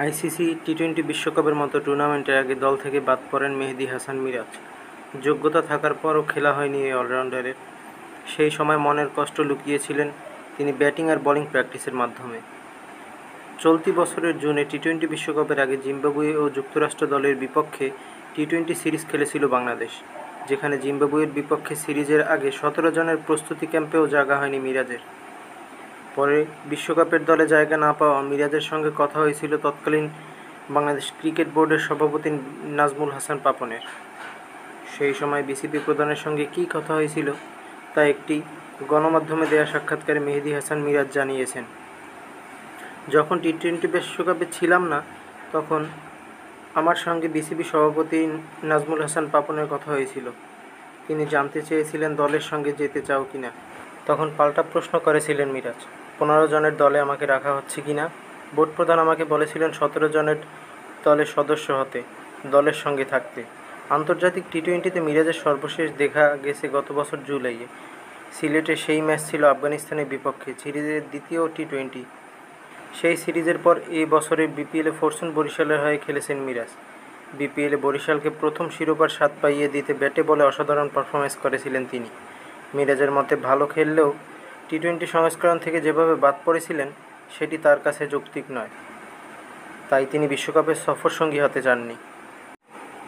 ICC টি-20 বিশ্বকাপের মতো টুর্নামেন্টের আগে দল থেকে বাদ পড়েন মেহেদী হাসান মিরাজ। যোগ্যতা থাকার পরও খেলা হয়নি এই অলরাউন্ডারের। সেই সময় মনের কষ্ট লুকিয়েছিলেন তিনি ব্যাটিং আর বোলিং প্র্যাকটিসের মাধ্যমে। চলতি বছরের জুনে টি-20 বিশ্বকাপের আগে জিম্বাবুয়ে ও যুক্তরাষ্ট্র দলের বিপক্ষে টি-20 সিরিজ খেলেছিল বাংলাদেশ, যেখানে জিম্বাবুয়ের বিপক্ষে সিরিজের আগে 17 জনের প্রস্তুতি ক্যাম্পেও জায়গা হয়নি মিরাজের। পরে বিশ্বকাপের দলে জায়গা না পাওয়া মিরাজের সঙ্গে কথা হয়েছিল তৎকালীন বাংলাদেশ ক্রিকেট বোর্ডের সভাপতি নাজমুল হাসান পাপনের। সেই সময় বিসিবি প্রধানের সঙ্গে কী কথা হয়েছিল তা একটি গণমাধ্যমে দেয়া সাক্ষাৎকারে মেহেদী হাসান মিরাজ জানিয়েছেন। যখন টি-20 বিশ্বকাপে ছিলাম না, তখন আমার সঙ্গে বিসিবি সভাপতি নাজমুল হাসান পাপনের কথা হয়েছিল। তিনি জানতে চেয়েছিলেন দলের সঙ্গে যেতে চাও কিনা। তখন পাল্টা প্রশ্ন করেছিলেন মিরাজ, 15 জনের দলে আমাকে রাখা হচ্ছে কিনা। বোর্ড প্রধান আমাকে বলেছিলেন 17 জনের দলের সদস্য হতে, দলের সঙ্গে থাকতে। আন্তর্জাতিক টি-20তে মিরাজের সর্বশেষ দেখা গেছে গত বছর জুলাইয়ে। সিলেটে সেই ম্যাচ ছিল আফগানিস্তানের বিপক্ষে, সিরিজের দ্বিতীয় টি-20। সেই সিরিজের পর এই বছরে বিপিএলে ফরচুন বরিশালের হয়ে খেলেছেন মিরাজ। বিপিএলে বরিশালকে প্রথম শিরোপার স্বাদ পাইয়ে দিতে ব্যাটে বলে অসাধারণ পারফরম্যান্স করেছিলেন তিনি। মিরাজের মতে ভালো খেললেও টি-20 সংস্করণ থেকে যেভাবে বাদ পড়েছিলেন সেটি তার কাছে যৌক্তিক নয়। তাই তিনি বিশ্বকাপের সফরসঙ্গী হতে চাননি।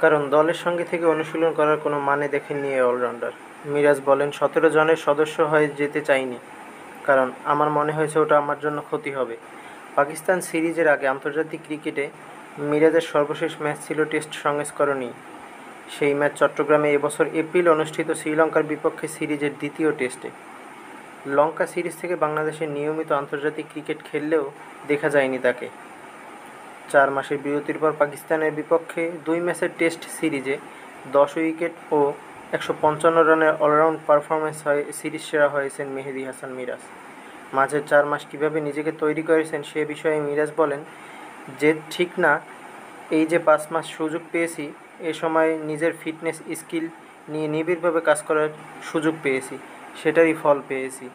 কারণ দলের সঙ্গে থেকে অনুশীলন করার কোনো মানে দেখেননি এই অলরাউন্ডার। মিরাজ বলেন, 17 জনের সদস্য হয়ে যেতে চাইনি, কারণ আমার মনে হয়েছে ওটা আমার জন্য ক্ষতি হবে। পাকিস্তান সিরিজের আগে আন্তর্জাতিক ক্রিকেটে মিরাজের সর্বশেষ ম্যাচ ছিল টেস্ট সংস্করণই। সেই ম্যাচ চট্টগ্রামে এবছর এপ্রিল অনুষ্ঠিত শ্রীলঙ্কার বিপক্ষে সিরিজের দ্বিতীয় টেস্টে। লঙ্কা সিরিজ থেকে বাংলাদেশের নিয়মিত আন্তর্জাতিক ক্রিকেট খেললেও দেখা যায়নি তাকে। 4 মাসের বিরতির পর পাকিস্তানের বিপক্ষে 2 ম্যাচের টেস্ট সিরিজে 10 উইকেট ও 155 রানের অলরাউন্ড পারফরম্যান্স হয়ে সিরিজ সেরা হয়েছেন মেহেদী হাসান মিরাজ। মাঝের 4 মাস কীভাবে নিজেকে তৈরি করেছেন সে বিষয়ে মিরাজ বলেন, যে ঠিক না, এই যে 5 মাস সুযোগ পেয়েছি, এ সময় নিজের ফিটনেস স্কিল নিয়ে নিবিড়ভাবে কাজ করার সুযোগ পেয়েছি, সেটারই ফল পেয়েছি।